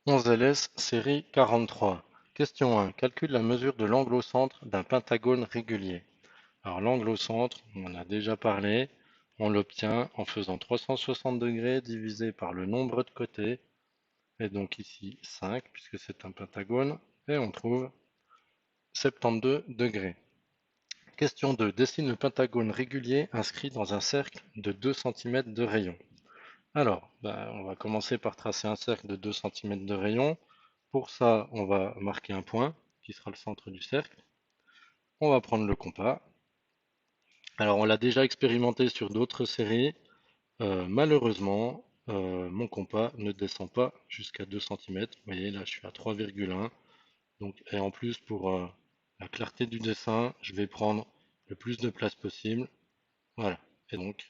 11LS, série 43. Question 1. Calcule la mesure de l'angle au centre d'un pentagone régulier. Alors l'angle au centre, on en a déjà parlé, on l'obtient en faisant 360 degrés divisé par le nombre de côtés, et donc ici 5 puisque c'est un pentagone, et on trouve 72 degrés. Question 2. Dessine le pentagone régulier inscrit dans un cercle de 2 cm de rayon. Alors, on va commencer par tracer un cercle de 2 cm de rayon. Pour ça, on va marquer un point qui sera le centre du cercle. On va prendre le compas. Alors, on l'a déjà expérimenté sur d'autres séries. Malheureusement, mon compas ne descend pas jusqu'à 2 cm. Vous voyez, là, je suis à 3,1. Donc, et en plus, pour la clarté du dessin, je vais prendre le plus de place possible. Voilà. Et donc,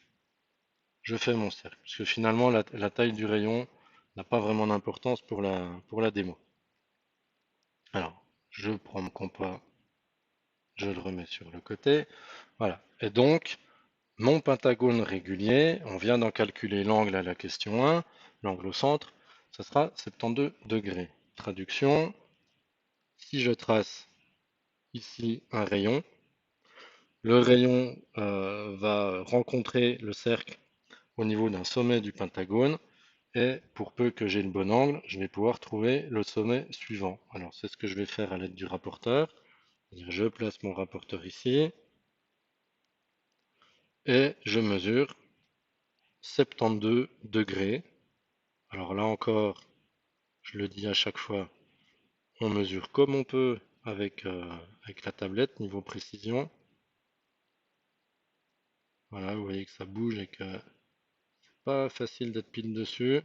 je fais mon cercle. Parce que finalement, la taille du rayon n'a pas vraiment d'importance pour la démo. Alors, je prends mon compas, je le remets sur le côté. Voilà. Et donc, mon pentagone régulier, on vient d'en calculer l'angle à la question 1, l'angle au centre, ça sera 72 degrés. Traduction, si je trace ici un rayon, le rayon va rencontrer le cercle au niveau d'un sommet du pentagone, et pour peu que j'ai le bon angle, je vais pouvoir trouver le sommet suivant. Alors c'est ce que je vais faire à l'aide du rapporteur. Je place mon rapporteur ici, et je mesure 72 degrés. Alors là encore, je le dis à chaque fois, on mesure comme on peut avec la tablette, niveau précision. Voilà, vous voyez que ça bouge et que c'est pas facile d'être pile dessus.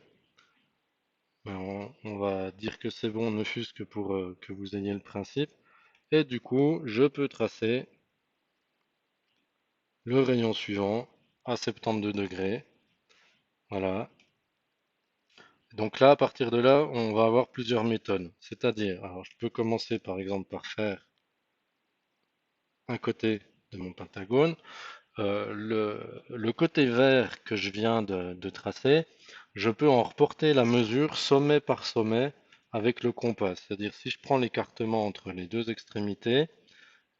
Mais on va dire que c'est bon, ne fût-ce que pour que vous ayez le principe. Et du coup, je peux tracer le rayon suivant à 72 degrés. Voilà. Donc là, à partir de là, on va avoir plusieurs méthodes. C'est-à-dire, alors je peux commencer par exemple par faire un côté de mon pentagone. Le côté vert que je viens de tracer, je peux en reporter la mesure sommet par sommet avec le compas. C'est-à-dire, si je prends l'écartement entre les deux extrémités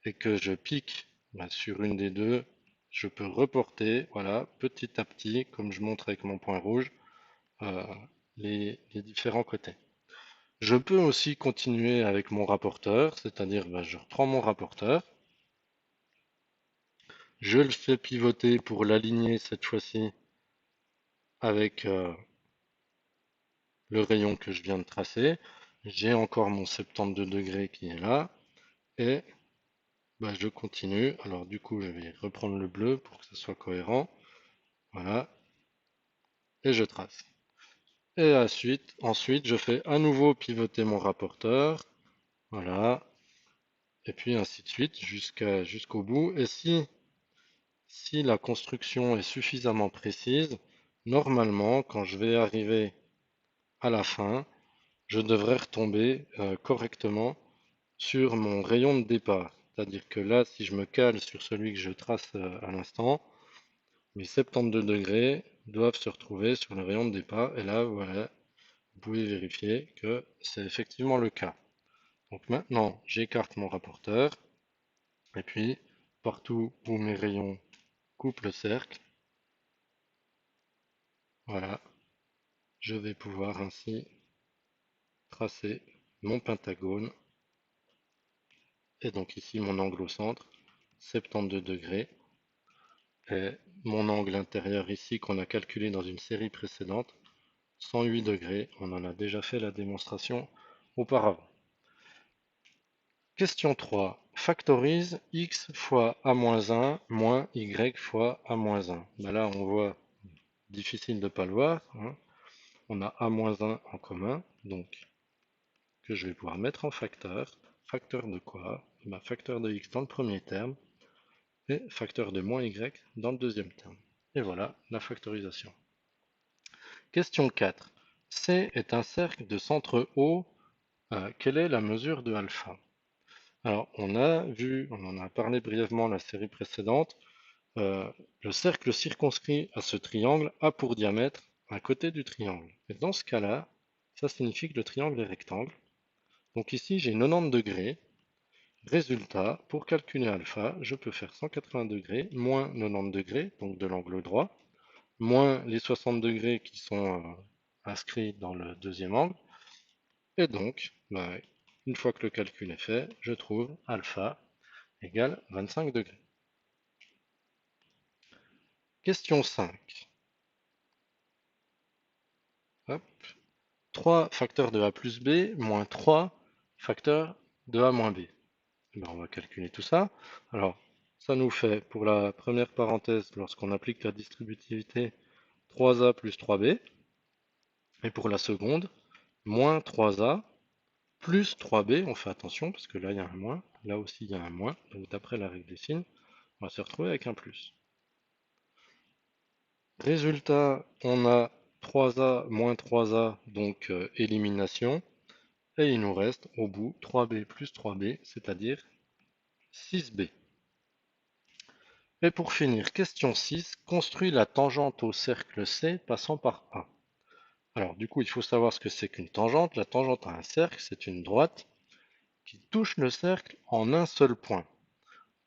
et que je pique sur une des deux, je peux reporter, voilà, petit à petit, comme je montre avec mon point rouge, euh, les différents côtés. Je peux aussi continuer avec mon rapporteur, c'est-à-dire je reprends mon rapporteur, je le fais pivoter pour l'aligner cette fois-ci avec le rayon que je viens de tracer. J'ai encore mon 72 degrés qui est là et je continue. Alors du coup, je vais reprendre le bleu pour que ce soit cohérent. Voilà, et je trace. Et ensuite, je fais à nouveau pivoter mon rapporteur. Voilà, et puis ainsi de suite jusqu'au bout. Et si la construction est suffisamment précise, normalement, quand je vais arriver à la fin, je devrais retomber correctement sur mon rayon de départ. C'est-à-dire que là, si je me cale sur celui que je trace à l'instant, mes 72 degrés doivent se retrouver sur le rayon de départ. Et là, voilà, vous pouvez vérifier que c'est effectivement le cas. Donc maintenant, j'écarte mon rapporteur. Et puis, partout où mes rayons coupent le cercle, voilà, je vais pouvoir ainsi tracer mon pentagone. Et donc ici, mon angle au centre, 72 degrés. Et mon angle intérieur ici, qu'on a calculé dans une série précédente, 108 degrés. On en a déjà fait la démonstration auparavant. Question 3. Factorise x fois a-1 moins y fois a-1. Là, on voit, difficile de ne pas le voir, hein. On a a-1 en commun, donc que je vais pouvoir mettre en facteur. Facteur de quoi? Facteur de x dans le premier terme et facteur de moins y dans le deuxième terme. Et voilà la factorisation. Question 4. C est un cercle de centre O. Quelle est la mesure de alpha? Alors, on a vu, on en a parlé brièvement la série précédente. Le cercle circonscrit à ce triangle a pour diamètre un côté du triangle. Et dans ce cas-là, ça signifie que le triangle est rectangle. Donc ici, j'ai 90 degrés. Résultat, pour calculer alpha, je peux faire 180 degrés moins 90 degrés, donc de l'angle droit, moins les 60 degrés qui sont inscrits dans le deuxième angle. Et donc, une fois que le calcul est fait, je trouve alpha égale 25 degrés. Question 5. Hop. 3 facteurs de a plus b moins 3 facteurs de a moins b. On va calculer tout ça. Alors, ça nous fait, pour la première parenthèse, lorsqu'on applique la distributivité, 3a plus 3b. Et pour la seconde, moins 3a plus 3b. On fait attention, parce que là, il y a un moins. Là aussi, il y a un moins. Donc, d'après la règle des signes, on va se retrouver avec un plus. Résultat, on a 3a moins 3a, donc élimination. Et il nous reste au bout 3b plus 3b, c'est-à-dire 6b. Et pour finir, question 6, construis la tangente au cercle C passant par A. Alors du coup, il faut savoir ce que c'est qu'une tangente. La tangente à un cercle, c'est une droite qui touche le cercle en un seul point.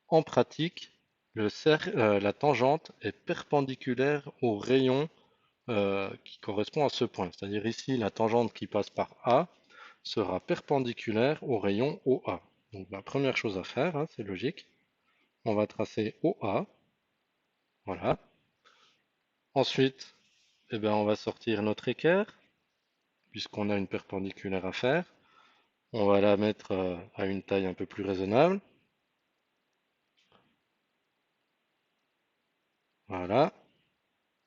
En pratique, la tangente est perpendiculaire au rayon qui correspond à ce point. C'est-à-dire ici, la tangente qui passe par A sera perpendiculaire au rayon OA. Donc la première chose à faire, hein, c'est logique, on va tracer OA, voilà. Ensuite, eh ben, on va sortir notre équerre, puisqu'on a une perpendiculaire à faire. On va la mettre à une taille un peu plus raisonnable. Voilà,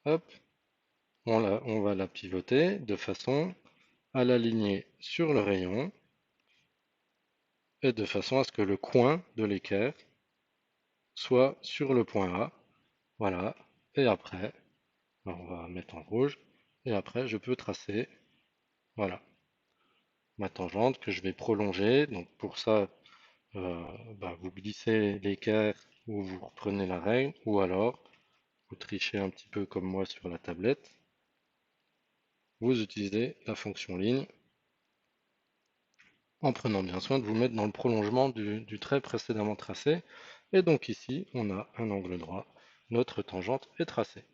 hop, on va la pivoter de façon à l'aligner sur le rayon et de façon à ce que le coin de l'équerre soit sur le point A. Voilà, et après, on va mettre en rouge, et après je peux tracer, voilà, ma tangente que je vais prolonger. Donc pour ça, vous glissez l'équerre ou vous reprenez la règle, ou alors vous trichez un petit peu comme moi sur la tablette. Vous utilisez la fonction ligne en prenant bien soin de vous mettre dans le prolongement du trait précédemment tracé. Et donc ici, on a un angle droit. Notre tangente est tracée.